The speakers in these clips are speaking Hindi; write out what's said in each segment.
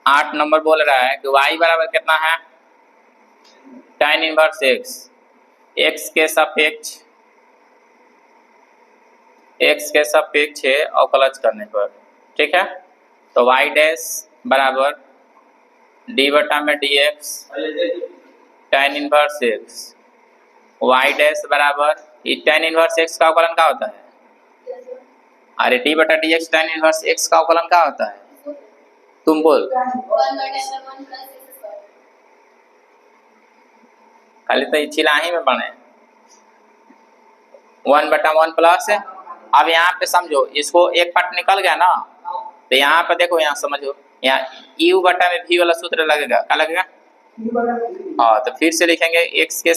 8 नंबर बोल रहा है कि y बराबर कितना है, tan इनवर्स x के सापेक्ष अवकलज करने पर, ठीक है। तो y डैश बराबर d बटा में dx tan inverse x, y dash बराबर tan इनवर्स x का अवकलन क्या होता है, अरे d बटा dx tan इनवर्स x का अवकलन क्या होता है, तुम बोल। खाली तो चिल्लाही में बने 1 बटा 1 प्लस। अब यहाँ पे समझो, इसको एक पार्ट निकल गया ना, तो यहाँ पे देखो, यहाँ समझो, यहाँ u बटा में v वाला सूत्र लगेगा, क्या लगेगा, हाँ। तो फिर से लिखेंगे x के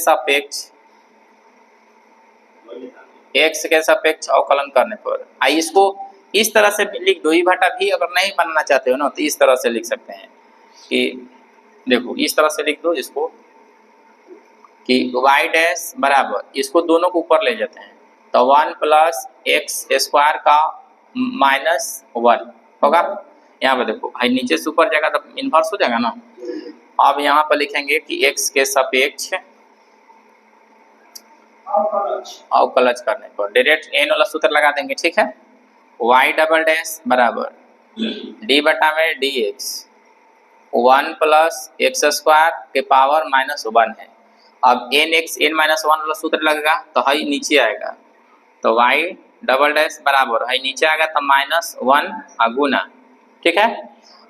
सापेक्ष अवकलन करने पर। इसको इस तरह से लिख दो, ई बटा भी अगर नहीं बनना चाहते हो ना, तो इस तरह से लिख सकते हैं कि देखो, इस तरह से लिख दो इसको कि y डैश बराबर, इसको दोनों को ऊपर ले जाते हैं, तो 1 प्लस एक्स स्क्वायर का माइनस 1 होगा। यहाँ पर देखो भाई, नीचे से ऊपर जाएगा तो इन्वर्स हो जाएगा ना। अब यहाँ पर लिखेंगे कि x के सापेक्ष अवकलज करने पर डायरेक्ट n वाला सूत्र लगा देंगे, ठीक है। y डबल डैश बराबर d बटा में dx 1 प्लस एक्स स्क्वायर के पावर माइनस 1 है। अब n माइनस 1 वाला सूत्र लगेगा तो हाई नीचे आएगा, तो y डबल डैश बराबर हाई नीचे आएगा तो माइनस 1 गुना, ठीक है।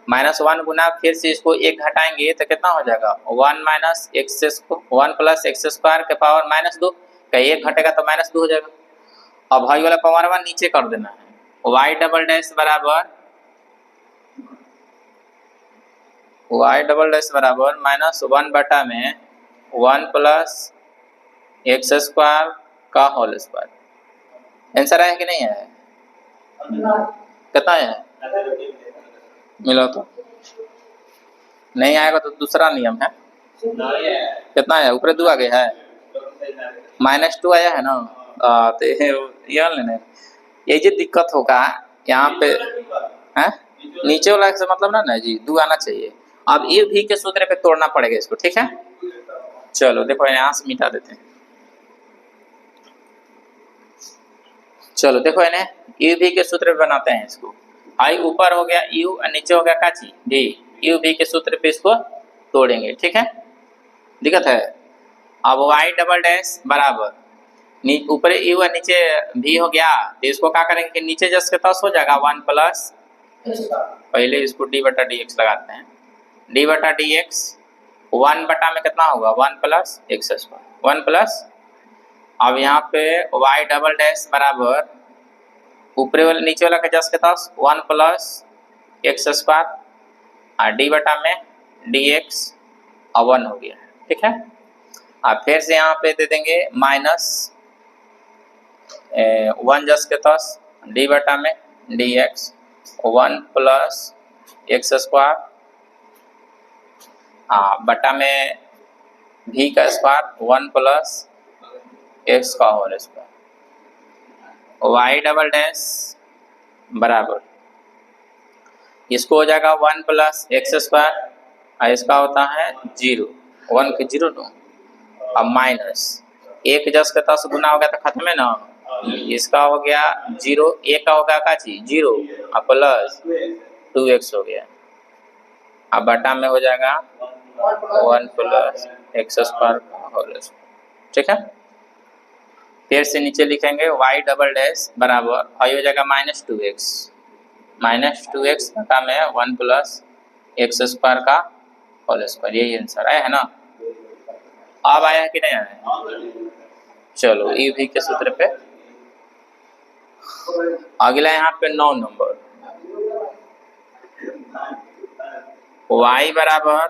माइनस 1 गुना, फिर से इसको एक घटाएंगे तो कितना हो जाएगा, 1 minus x 1 plus x square के पावर माइनस 2 का, एक घटेगा तो माइनस 2 हो जाएगा। अब हाई वाला पावर 1 नीचे कर देना है। y डबल डैश बराबर माइनस 1 बटा में 1 प्लस एक्स स्क्वायर का होल स्क्वायर। आंसर आया कि नहीं है, कितना है मिला, तो नहीं आएगा तो दूसरा नियम है, कितना है ऊपर 2 आगे है, -2 आया है ना। तो ये लेने ये जो दिक्कत होगा यहाँ पे है, नीचे वाला से मतलब ना जी, 2 आना चाहिए। अब ये भी के सूत्र पे तोड़ना पड़ेगा इसको, ठीक है। चलो देखो, यहाँ से मिटा देते हैं। चलो देखो, इन्हें यू भी के सूत्र पे बनाते हैं इसको। आई ऊपर हो गया u और नीचे हो गया काची v, यू भी के सूत्र पे इसको तोड़ेंगे, ठीक है। दिक्कत है। अब y डबल डैश बराबर ऊपर u और नीचे v हो गया, तो इसको क्या करेंगे कि नीचे जस के तस हो जाएगा 1 प्लस, पहले इसको d बटा dx लगाते हैं, d बटा dx 1 बटा में कितना होगा, 1 प्लस एक्स स्क्वायर 1 प्लस। अब यहाँ पे y डबल डैश बराबर ऊपरे वाले नीचे वाला का जस के तस 1 प्लस एक्स स्क्वायर और डी बटा में dx 1 हो गया, ठीक है। अब फिर से यहाँ पे दे देंगे माइनस 1 जस के तस डी बटा में dx 1 प्लस एक्स स्क्वायर बटा में v का स्क्वायर 1 प्लस एक्स का whole square. y double dash बराबर इसको हो जाएगा 1 प्लस एक्स स्क्वायर और इसका होता है 0, 1 के 0 नो, अब माइनस 1 जस के तस गुना हो गया तो खत्म है ना, इसका हो गया 0, 1 का होगा का चीज 0 और प्लस 2x हो गया, अब बटा में हो जाएगा 1 प्लस एक्स स्क्वायर का होल स्क्वायर, ठीक है। फिर से नीचे लिखेंगे y डबल डैश बराबर आई हो जाएगा -2x बटा में 1 प्लस एक्स स्क्वायर का होल स्क्वायर। यही आंसर आया है ना। अब आया है कि नहीं आया। चलो यू भी के सूत्र पे अगला यहाँ पे 9 नंबर, y बराबर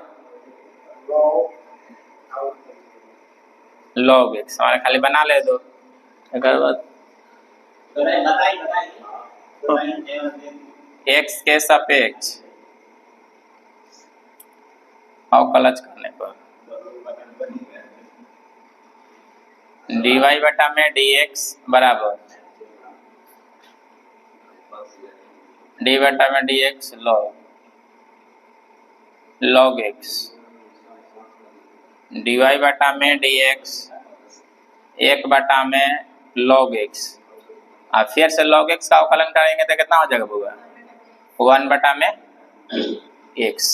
log x, हमारे खाली बना ले दो एक बार, x के सापेक्ष अवकलज करने पर dy बटा में dx बराबर d बटा में dx log log x, dy बटा में dx, 1 बटा में log x, अब फिर से log x का अवकलन करेंगे तो कितना हो जाएगा बुआ? 1 बटा में x,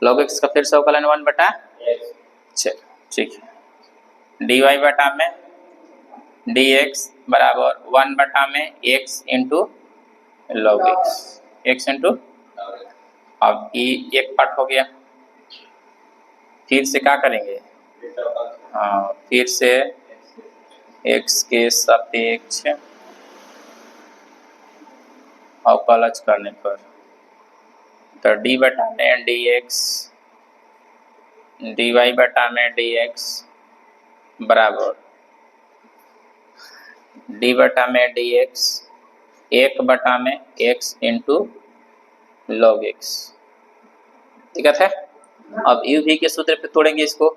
log x का फिर से अवकलन 1 बटा, चलो ठीक है, dy बटा में dx बराबर 1 बटा में x into log x into, अब ये एक पार्ट हो गया, फिर से क्या करेंगे? हाँ, फिर से x के सापेक्ष अवकलज करने पर तो d बटा में dx, dy बटा में dx बराबर d बटा में dx 1 बटा में x इंटू log x, ठीक है। अब u v के सूत्र पे तोड़ेंगे इसको,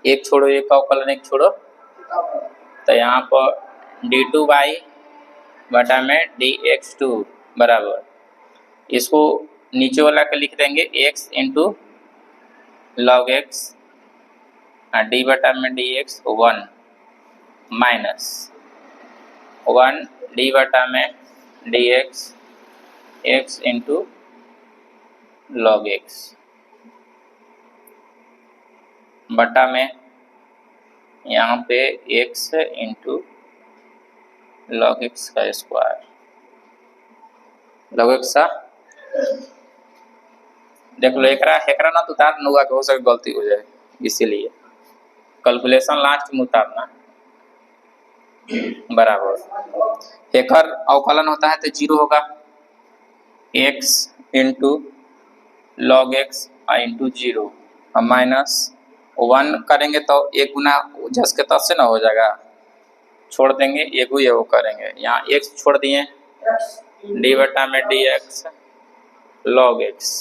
एक छोड़ो एक का अवकलन एक छोड़ो, तो यहाँ पर d2y बटा में dx2 बराबर, इसको नीचे वाला के लिख देंगे x into log x, d बटा में dx 1 माइनस 1 d बटा में dx x into log x बटा में यहाँ पे x इंटू log x का स्क्वायर, log x का देख लो, एकरा ना तो उतार न हुआ हो सके गलती हो जाए, इसीलिए कैलकुलेशन लास्ट में उतारना बराबर, एकर अवकलन होता है तो 0 होगा, x into log x into 0, हम माइनस 1 करेंगे तो 1 गुना जस के तस से ना हो जाएगा, छोड़ देंगे एक ही वो करेंगे, यहाँ x छोड़ दिए, d बटा में dx log x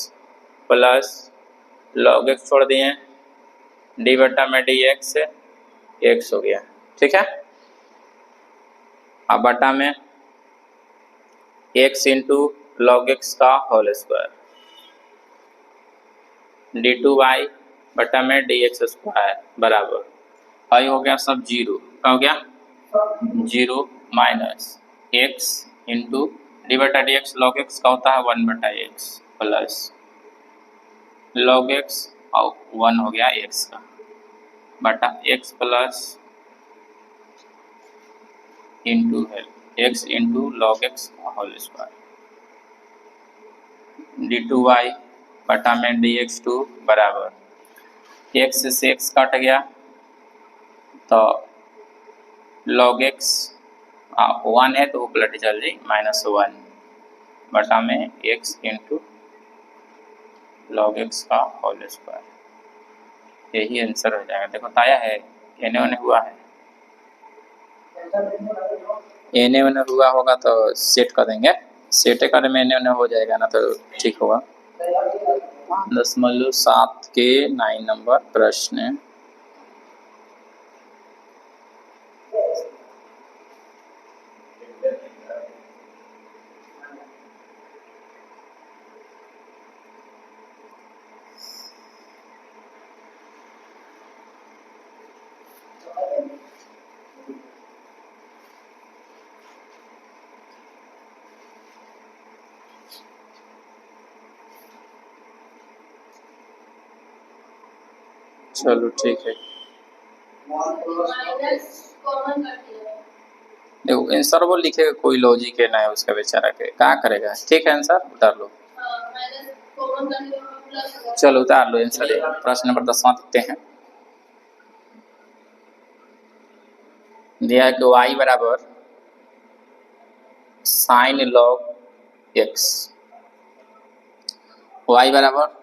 plus log x छोड़ दिए, d बटा में dx x हो गया, ठीक है। अब बटा में x इंटू log x का होल स्क्वायर, d2y बटा में dx स्क्वायर बराबर, आई हो गया सब 0, क्या हो गया 0 माइनस x इंटू d बटा dx log x का होता है 1 बटा x प्लस log x और 1 हो गया x का बटा x plus into x into log x का होल स्क्वायर, d2y बटा में dx2 बराबर, x से x कट गया तो log x 1 है तो वो पलट चल जाए -1 बटा में x इंटू log x का होल स्क्वायर, यही आंसर हो जाएगा। देखो ताया है, एने ओने हुआ है, एने ओने हुआ होगा तो सेट कर देंगे, सेट करने में एने ओने हो जाएगा ना तो ठीक होगा। 5.7 के 9 नंबर प्रश्न, चलो ठीक है। देखो आंसर वो लिखेगा, कोई लॉजिक है ना है उसका बेचारा के, क्या करेगा, ठीक है आंसर उतार लो, चलो उतार लो आंसर। प्रश्न नंबर 10 देखते हैं, दिया है कि y बराबर साइन लॉग x, y बराबर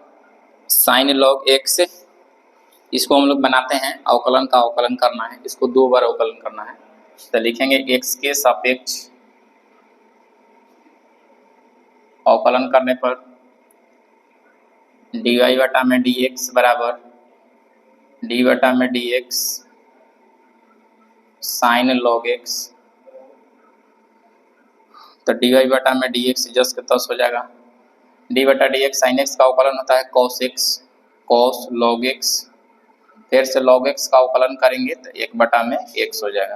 साइन लॉग x, इसको हम लोग बनाते हैं, अवकलन का अवकलन करना है, इसको 2 बार अवकलन करना है, तो लिखेंगे x के सापेक्ष अवकलन करने पर dy बटा में dx बराबर d बटा में dx साइन लॉग x, तो dy बटा में dx जस के तस हो जाएगा, d बटा dx साइन x का अवकलन होता है cos x, cos log x, फिर से log x का अवकलन करेंगे तो 1/x हो जाएगा।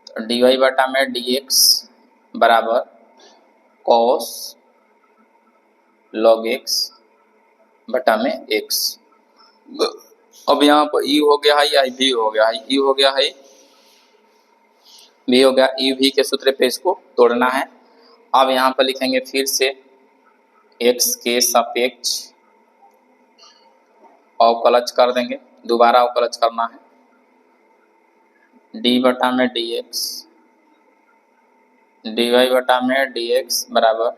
तो dy बटा में dx बराबर cos log x बटा में x। अब यहाँ पर u हो गया है, या v हो गया है, u हो गया है, v हो गया, u v के सूत्र पे इसको तोड़ना है। अब यहाँ पर लिखेंगे फिर से x के सापेक्ष अवकलज कर देंगे, दोबारा अवकलज करना है। d बटा में dx, dy बटा में dx बराबर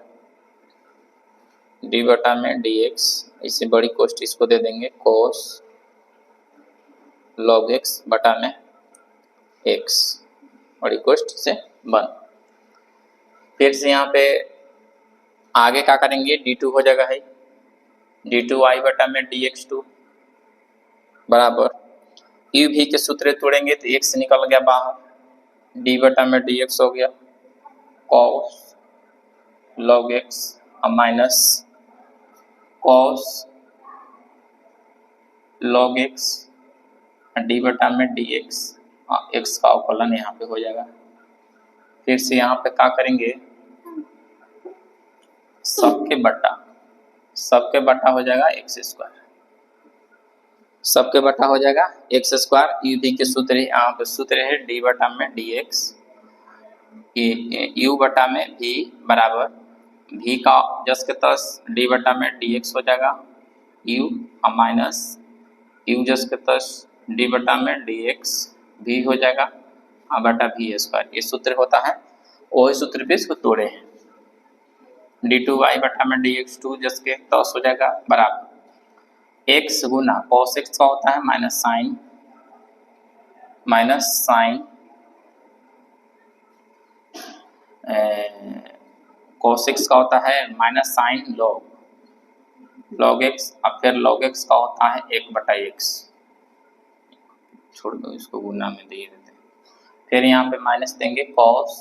d बटा में dx, इससे बड़ी कोष्ट इसको दे देंगे cos log x बटा में x, बड़ी कोष्ट से बन। फिर से यहाँ पे आगे क्या करेंगे, d2 हो जाएगा है, d2y बटा में dx2 बराबर u v के सूत्र तोड़ेंगे तो x निकल गया बाहर, d बटा में dx हो गया cos log x minus cos log x d बटा में dx, x का अवकलन यहाँ पे हो जाएगा। फिर से यहाँ पे क्या करेंगे, सबके बटा हो जाएगा x स्क्वायर, सबके बटा हो जाएगा x स्क्वायर। u v के सूत्र यहाँ पे सूत्र है d बटा में dx, u बटा में v बराबर v का जस के तस d बटा में dx हो जाएगा u माइनस u जस के तस d बटा में dx v हो जाएगा बटा v स्क्वायर। ये सूत्र होता है, वही सूत्र पे इसको तोड़े हैं। d2y बटा में dx2 जस के तस हो जाएगा बराबर x गुना cos x का होता है माइनस साइन cos x का होता है माइनस साइन log x, अब फिर log x का होता है 1/x, छोड़ दो इसको, गुना में दे देते हैं। फिर यहाँ पे माइनस देंगे cos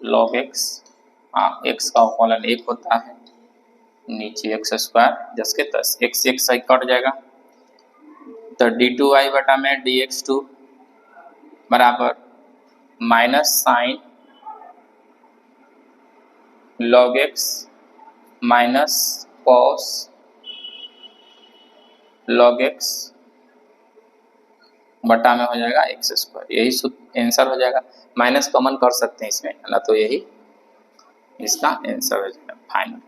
log x, x का अवकलन 1 होता है, नीचे x स्क्वायर जस के तस x सही कट जाएगा। तो d2y बटा में dx2 बराबर minus sine log x minus cos log x बटा में हो जाएगा x स्क्वायर, यही आंसर हो जाएगा। माइनस कॉमन कर सकते हैं इसमें, ना तो यही इसका आंसर हो जाएगा फाइनल।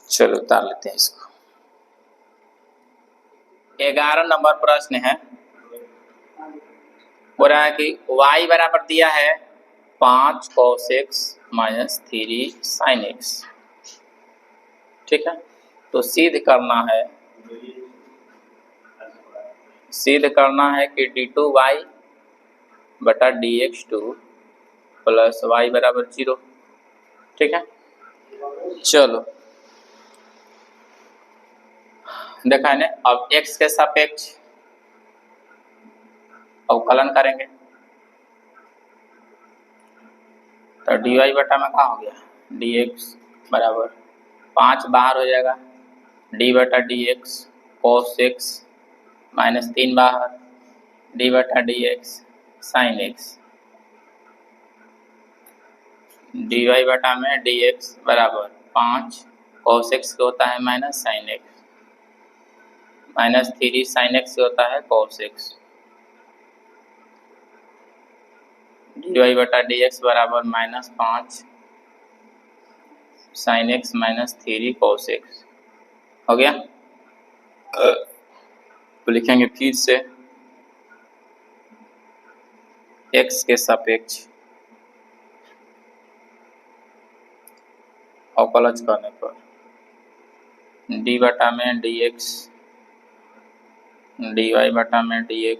चलो उतार लेते हैं इसको। 11 नंबर प्रश्न है, बोल रहा है कि y बराबर दिया है 5 cos x minus 3 sin x, ठीक है। तो सिद्ध करना है कि d2y बटा dx2 प्लस y बराबर 0, ठीक है। चलो देखा है ना, अब x के सापेक्ष अवकलन करेंगे तो dy बटा में क्या हो गया dx बराबर 5 बाहर हो जाएगा, d बटा dx cos x माइनस 3 बाहर, d बटा dx sin x, dy बटा में dx बराबर 5 cos x का होता है minus sin x, minus 3 sin x होता है cos x, dy बटा dx बराबर minus 5 sin x minus 3 cos x हो गया। तो लिखेंगे फिर से x के सापेक्ष अवकलज करने पर d बटा में dx dy बटा में dx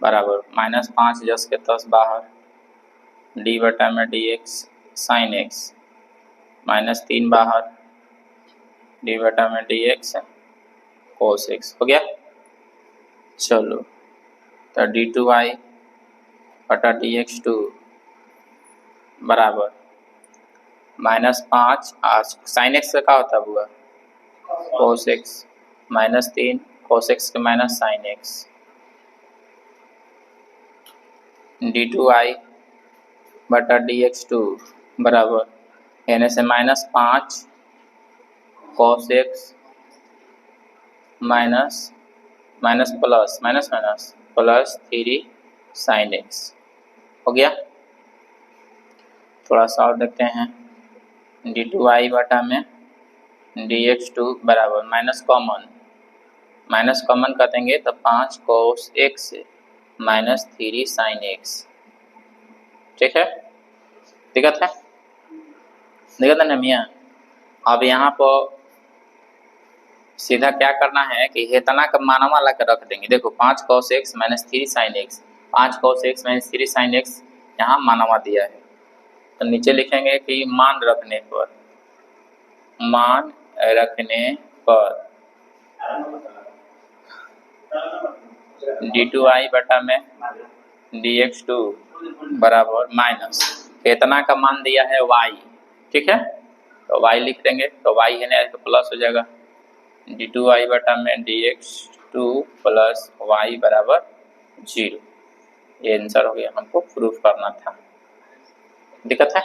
बराबर माइनस 5 जस के तस बाहर, d बटा में dx sin x माइनस 3 बाहर, d बटा में dx cos x हो गया। चलो तो d2y बटा dx2 बराबर -5 साइन एक्स का क्या होता है बुआ कोस एक्स -3 कोस एक्स के माइनस साइन एक्स d2i बटा dx2 बराबर यानी से -5 cos x minus minus plus minus minus plus 3 sine x हो गया। थोड़ा सा और देखते हैं d2i बटा में dx2 बराबर माइनस कॉमन कर देंगे तो 5 cos x minus 3 sine x. ठीक है, दिक्कत है ना मियाँ। अब यहाँ पर सीधा क्या करना है कि हेतना का मानवा ला कर रख देंगे। देखो 5 cos x minus 3 sine x 5 cos x minus 3 sine x यहाँ मानवा दिया है तो नीचे लिखेंगे कि मान रखने पर d2i बटा में dx2 बराबर माइनस हेतना का मान दिया है y। ठीक है, तो y लिख देंगे तो y है ना तो प्लस हो जाएगा d2i बटा में dx2 प्लस y बराबर 0। ये आंसर हो गया, हमको प्रूफ करना था। दिक्कत है,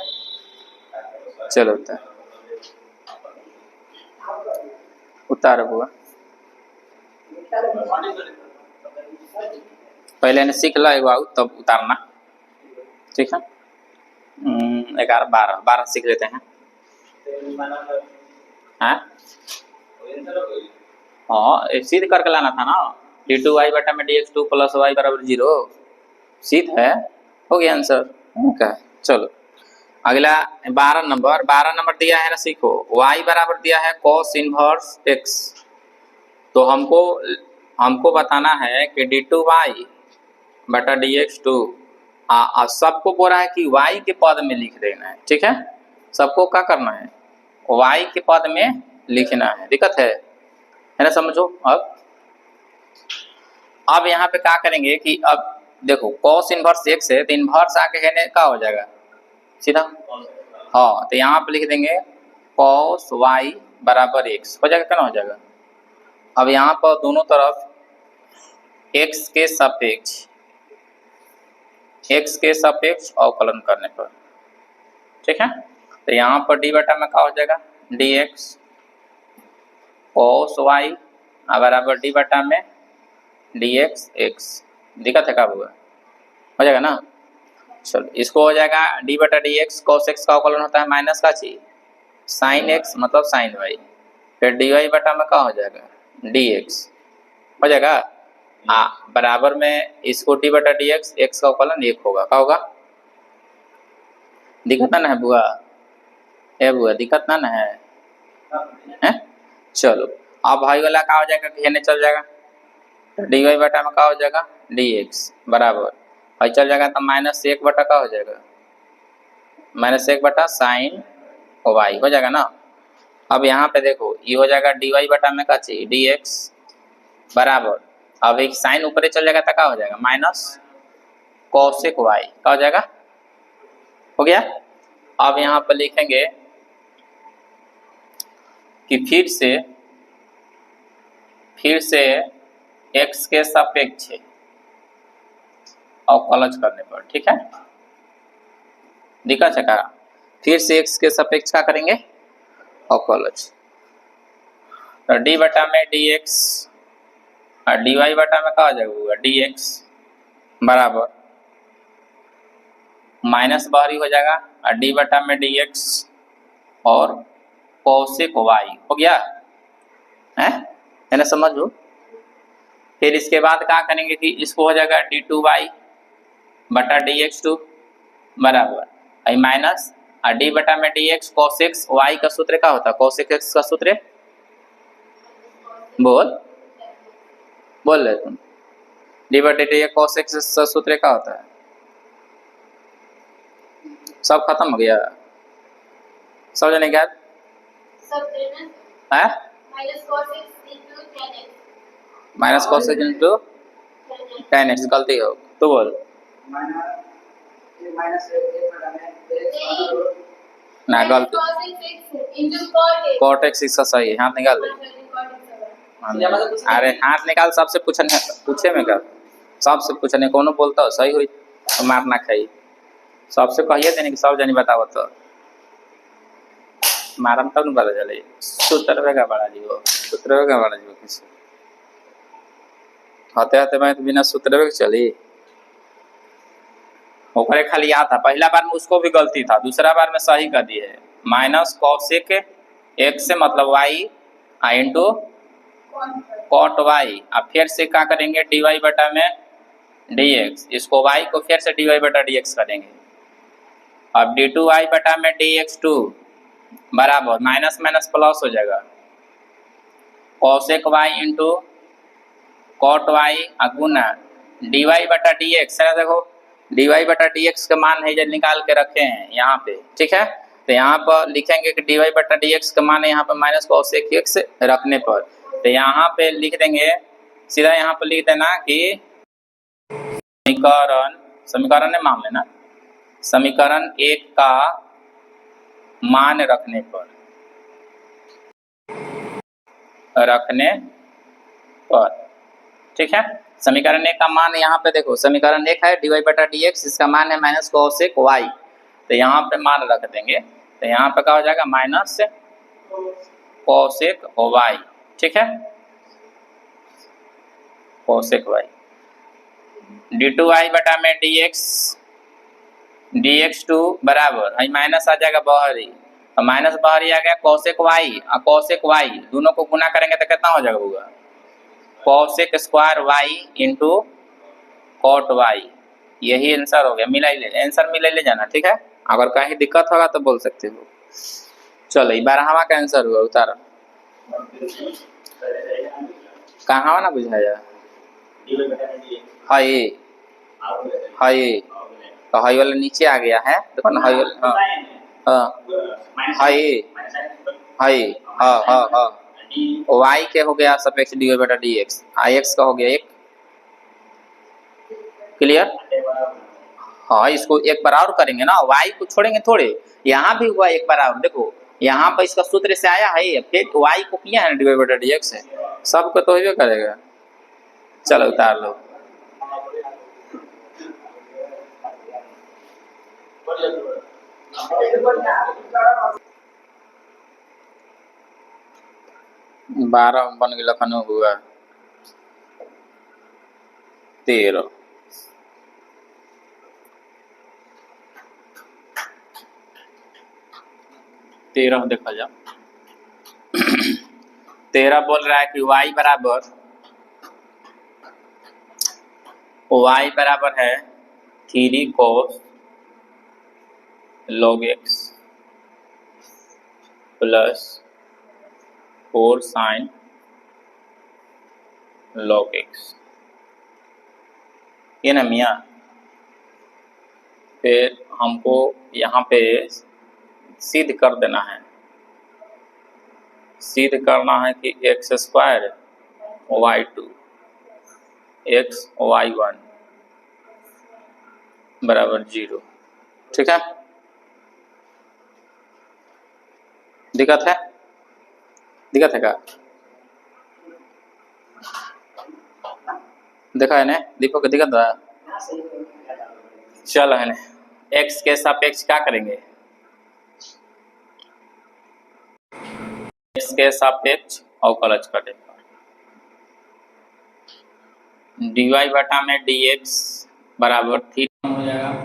चलो उतार हुआ पहले ने सीख ला तब उतारना। ठीक है, 11 12 सीख लेते हैं। हाँ सिद्ध करके लाना था ना d2i बटा में dx2 प्लस y बराबर 0 सिद्ध है, हो गया आंसर। okay, चलो अगला 12 नंबर दिया है ना, सीखो y बराबर दिया है cos इनवर्स x। तो हमको बताना है कि d2y बटा dx2 सबको बोल रहा है कि y के पद में लिख देना है। ठीक है, सबको क्या करना है y के पद में लिखना है। दिक्कत है ना, समझो। अब यहाँ पे क्या करेंगे कि अब देखो cos इनवर्स x है तो इनवर्स आके है क्या हो जाएगा सीधा। हाँ तो यहाँ पे लिख देंगे cos y बराबर x हो जाएगा, क्या हो जाएगा। अब यहाँ पर दोनों तरफ x के सापेक्ष अवकलन करने पर, ठीक है, तो यहाँ पर d बटा में क्या हो जाएगा dx cos y बराबर d बटा में dx x। दिक्कत है क्या हुआ, हो जाएगा ना। चलो इसको हो जाएगा d बटा dx cos x का अवकलन होता है माइनस का चीज साइन x मतलब साइन y, फिर dy बटा में क्या हो जाएगा dx हो जाएगा। बराबर में इसको d बटा dx x का अवकलन 1 होगा, क्या होगा। दिक्कत ना है बुआ, बुआ दिक्कत ना है। चलो अब भाई वाला क्या हो जाएगा कि हेने चल जाएगा तो dy बटा में क्या हो जाएगा dx बराबर भाई चल जाएगा तो -1 बटा क्या हो जाएगा -1 बटा साइन y हो जाएगा ना। अब यहाँ पे देखो ये हो जाएगा dy बटा में क्या चाहिए dx बराबर अब एक साइन ऊपर चल जाएगा तो क्या हो जाएगा माइनस cosec y क्या हो जाएगा, हो गया। अब यहाँ पर लिखेंगे कि फिर से x के सापेक्ष अवकलज करने पर, ठीक है। दिक्कत है क्या, फिर से x के सापेक्ष क्या करेंगे अवकलज, तो d बटा में dx और dy बटा में क्या हो जाएगा dx बराबर माइनस बाहरी हो जाएगा और d बटा में dx और cosec y हो गया है ना, समझो। फिर इसके बाद क्या करेंगे कि इसको हो जाएगा d2y बटा dx2 बराबर माइनस और d बटा में dx cos x y का सूत्र क्या होता है cosec x का सूत्र बोल रहे तुम d बटा dx cos x का सूत्र क्या होता है, सब खत्म हो गया, समझ नहीं क्या है minus cos x into tan x गलती हो तो बोल ना गलती, कॉट एक्स इसका सही है, हाथ निकाल दे। अरे हाथ निकाल, सबसे पूछे में कर, सबसे पूछने कोनो बोलता हो सही हुई तो मार ना खाई, सबसे कहिए देने कि सब जानी बताओ तो मारम तब न पता चले। सूत्र का बड़ा जी वो, सूत्र का बड़ा जी वो किसी हाथे हाथे में तो बिना सूत्र के चली। ओकरे खाली याद था, पहला बार में उसको भी गलती था, दूसरा बार में सही कर दी है। माइनस कॉसेक एक्स से मतलब वाई इंटू कॉट वाई, अब फिर से क्या करेंगे डी वाई बटा में डी एक्स, इसको वाई को फिर से डी वाई बटा डी एक्स करेंगे। अब डी टू वाई बटा में डी एक्स टू बराबर माइनस माइनस प्लस हो जाएगा, cosec Y into cot Y गुना डी वाई बटा डी एक्स। देखो डी वाई बटा डी एक्स का मान है जो निकाल के रखे हैं यहाँ पे, ठीक है। तो यहाँ पर लिखेंगे कि डी वाई बटा डी एक्स का मान है यहाँ पर माइनस कॉसेक एक्स रखने पर, तो यहाँ पे लिख देंगे सीधा, यहाँ पर लिख देना कि समीकरण है मान लेना, समीकरण एक का मान रखने पर ठीक है। समीकरण एक का मान यहाँ पे देखो, समीकरण एक है डी वाई बटा डी एक्स, इसका मान है माइनस कॉसेक वाई, तो यहाँ पे मान रख देंगे, तो यहाँ पे क्या हो जाएगा माइनस कॉसेक वाई, ठीक है, cosec y d two Y बटा में डी एक्स टू बराबर माइनस आ जाएगा बाहरी, तो माइनस बाहरी आ गया कॉसेक वाई और कॉसेक वाई दोनों को गुना करेंगे तो कितना हो जाएगा होगा cosec square y into cot y, यही आंसर हो गया। मिला ले आंसर मिला ले जाना, ठीक है। अगर कहीं दिक्कत होगा तो बोल सकते हो। चलो 12वां का आंसर हुआ, उतारो कहाँ ना बुझाया हाई हाई, तो हाई वाला नीचे आ गया है, देखो ना हाई वाला, हाई हाई हाँ हाँ हाँ, वाई के हो गया सापेक्ष डी वाई बटा डी एक्स, आई एक्स का हो गया एक, क्लियर। हाँ इसको एक बार और करेंगे ना, वाई को छोड़ेंगे थोड़े, यहाँ भी हुआ एक बार और, देखो यहाँ पर इसका सूत्र से आया है, फिर वाई को किया है डी वाई बटा डी एक्स है, सबको तो ही करेगा। चलो उतार लो, बारह बन गया लखन हुआ 13, देखा जाओ 13 बोल रहा है कि y बराबर है 3 cos log x plus 4 sin log x, ये ना मियाँ। फिर हमको यहाँ पे सिद्ध कर देना है, सिद्ध करना है कि x square y two x y one बराबर 0, ठीक है। दिक्कत है, दिक्कत है क्या, देखा है ना दीपक दिक्कत है। चलो है ना, एक्स के सापेक्ष क्या करेंगे, एक्स के सापेक्ष अवकलज करेंगे, डी वाई बटा में डी एक्स बराबर 3 हो जाएगा,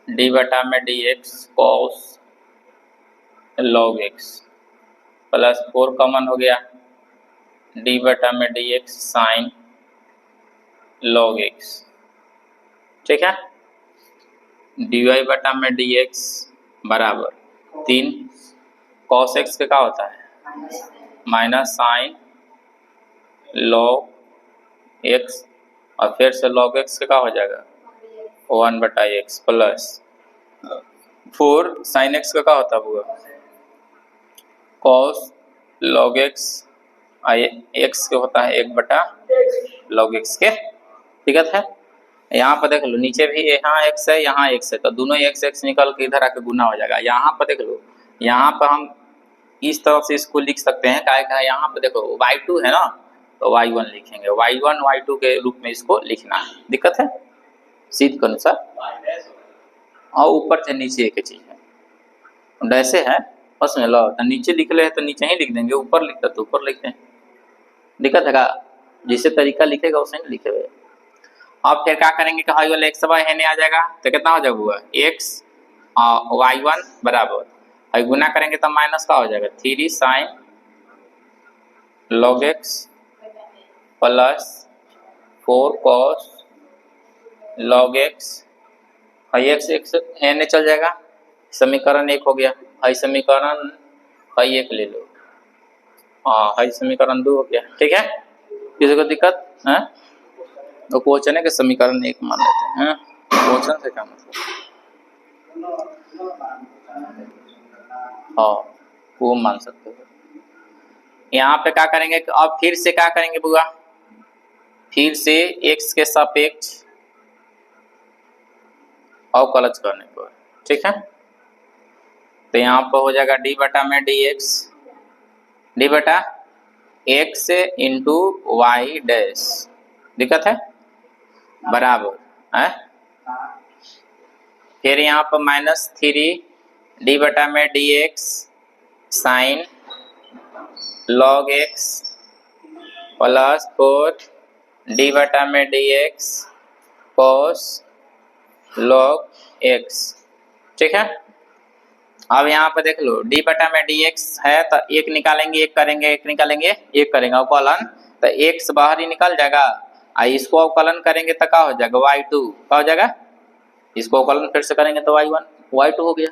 डी बटा में D x cos log x plus 4 common हो गया, डी बटा में D x sign log x, ठीक है। डी वाई बटा में डी एक्स बराबर 3 कॉस एक्स का क्या होता है माइनस साइन लॉग एक्स, और फिर से लॉग एक्स का क्या हो जाएगा 1 बटा एक्स प्लस 4 साइन एक्स का क्या होता होगा कॉस लॉग एक्स, एक्स के होता है 1 बटा लॉग एक्स के, ठीक है। यहाँ पर देख लो नीचे भी यहाँ एक्स है यहाँ एक्स है, तो दोनों एक्स एक्स निकल के इधर आके गुना हो जाएगा। यहाँ पर देख लो यहाँ पर हम इस तरह से इसको लिख सकते हैं, क्या यहाँ पे देखो y2 है ना, तो y1 लिखेंगे, y1 y2 के रूप में इसको लिखना है। दिक्कत है सीध के अनुसार, और ऊपर से नीचे एक चीज है, डैसे है बस में लो, तो नीचे लिख ले तो नीचे ही लिख देंगे, ऊपर लिखते तो ऊपर लिखते हैं। दिक्कत है का, जिसे तरीका लिखेगा उसे नहीं लिखे हुए। अब फिर क्या करेंगे कि हाई वाला एक्स वाई है नहीं आ जाएगा, तो कितना हो जाएगा हुआ एक्स y1 बराबर, और गुना करेंगे तो माइनस का हो जाएगा 3 sine log x plus 4 cos log x, x x n चल जाएगा, समीकरण 1 हो गया। हाई समीकरण हाई 1 ले लो, हाई समीकरण 2 हो गया। ठीक है, किसी को दिक्कत है तो क्वेश्चन है कि समीकरण 1 मान लेते हैं, क्वेश्चन से क्या मतलब, हाँ वो मान सकते हो। यहाँ पे क्या करेंगे कि अब फिर से क्या करेंगे बुआ, फिर से x के सापेक्ष अवकलज करने पर। ठीक है, तो यहाँ पर हो जाएगा डी बटा में डी बटा एक्स इंटू वाई डैश, दिक्कत है बराबर है, फिर यहाँ पर -3 डी बटा में D x sign log x plus 4 D बटा में D x cos log x. ठीक है, अब यहाँ पर देख लो डी बटा में डी एक्स है तो एक निकालेंगे एक करेंगे, एक निकालेंगे एक करेंगे अवकलन, तो एक्स बाहर ही निकल जाएगा, इसको अवकलन करेंगे तो क्या हो जाएगा y2, क्या हो जाएगा, इसको अवकलन फिर से करेंगे तो y1 y2 हो गया,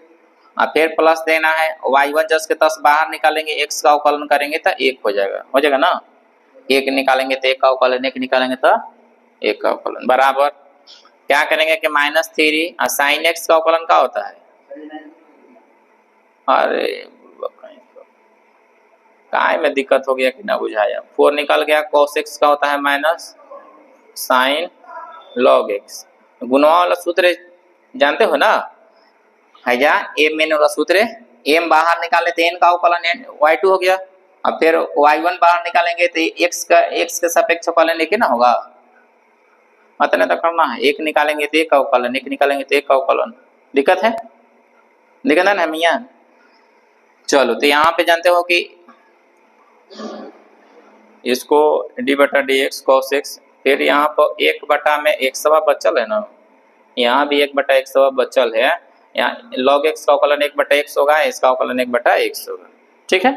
और फिर प्लस देना है y1 जस के तस बाहर निकालेंगे, x का अवकलन करेंगे तो 1 हो जाएगा ना, 1 निकालेंगे तो 1 का अवकलन, 1 निकालेंगे तो 1 का अवकलन बराबर क्या करेंगे कि -3 और साइन एक्स का अवकलन क्या होता है, अरे काय में दिक्कत हो गया कि ना बुझाया, 4 निकल गया, cos x का होता है माइनस साइन लॉग x, गुणवा वाला सूत्र जानते हो ना, है जा एम एन वाला सूत्र, एम बाहर निकाले तो एन का अवकलन y2 हो गया, और फिर y1 बाहर निकालेंगे तो x के सापेक्ष अवकलन एक ना होगा, मतलब तो करना है, 1 निकालेंगे तो 1 का अवकलन, 1 निकालेंगे तो 1 का अवकलन। दिक्कत है ना मियाँ। चलो तो यहाँ पे जानते हो कि इसको डी बटा डी एक्स कॉस एक्स, फिर यहाँ पर 1 बटा में 1 बचल है ना, यहाँ भी 1 बटा 1 बचल है, यहाँ लॉग एक्स का अवकलन 1 बटा x होगा, इसका अवकलन 1 बटा x होगा। ठीक है,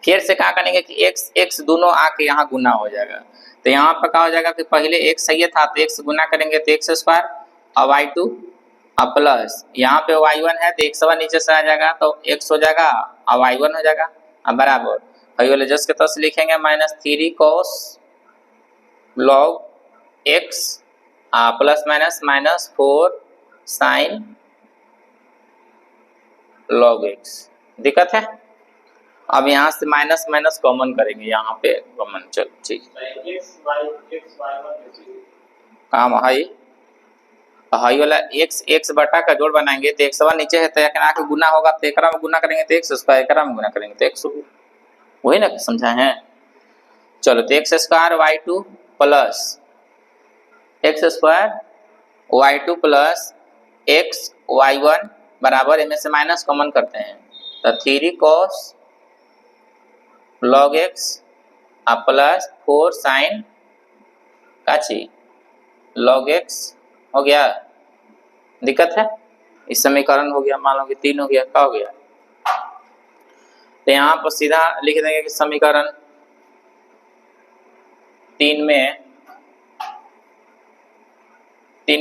फिर से क्या करेंगे कि x दोनों आके यहाँ गुना हो जाएगा, तो यहाँ पर क्या हो जाएगा कि पहले x सही था तो x गुना करेंगे तो x स्क्वायर और y2 अब प्लस यहाँ पे y1 है तो x नीचे से आ जाएगा तो x हो जाएगा और y1 हो जाएगा, अब बराबर वही वाले जस के तस लिखेंगे -3 cos log x plus minus -4 sine log x। दिक्कत है, अब यहाँ से माइनस माइनस कॉमन करेंगे, यहाँ पे कॉमन, चल ठीक काम हाई वाला x बटा का जोड़ बनाएंगे तो x नीचे है तो एकरा के गुना होगा, तो एकरा में गुना करेंगे तो x स्क्वायर, एकरा में गुना करेंगे तो x होगा, वही ना समझा है। चलो तो x square y2 plus x square y2 plus x y1 बराबर इनमें से माइनस कॉमन करते हैं तो 3 cos log x plus 4 sine काची log x हो गया। दिक्कत है, इस समीकरण हो गया, मान लो कि 3 हो गया, क्या हो गया, तो यहाँ पर सीधा लिख देंगे कि समीकरण 3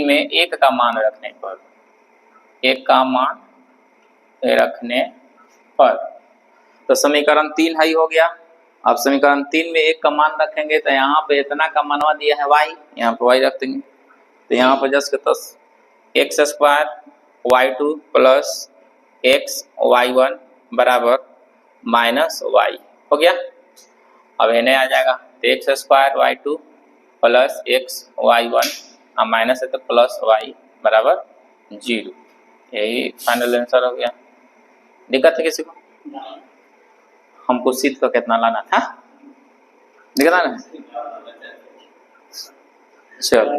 में 1 का मान रखने पर, 1 का मान रखने पर, तो समीकरण 3 हाई हो गया। अब समीकरण 3 में 1 का मान रखेंगे तो यहाँ पे इतना का मानवा दिया है y, यहाँ पे y रख देंगे, तो यहाँ पर जस के तस x square y2 plus x y1 बराबर माइनस y हो गया। अब इन्हें आ जाएगा तो x square y2 plus x y1 minus है तो प्लस y बराबर 0, यही फाइनल आंसर हो गया। दिक्कत है किसी को? हमको शीत का कितना लाना था, दिख रहा ना? चलो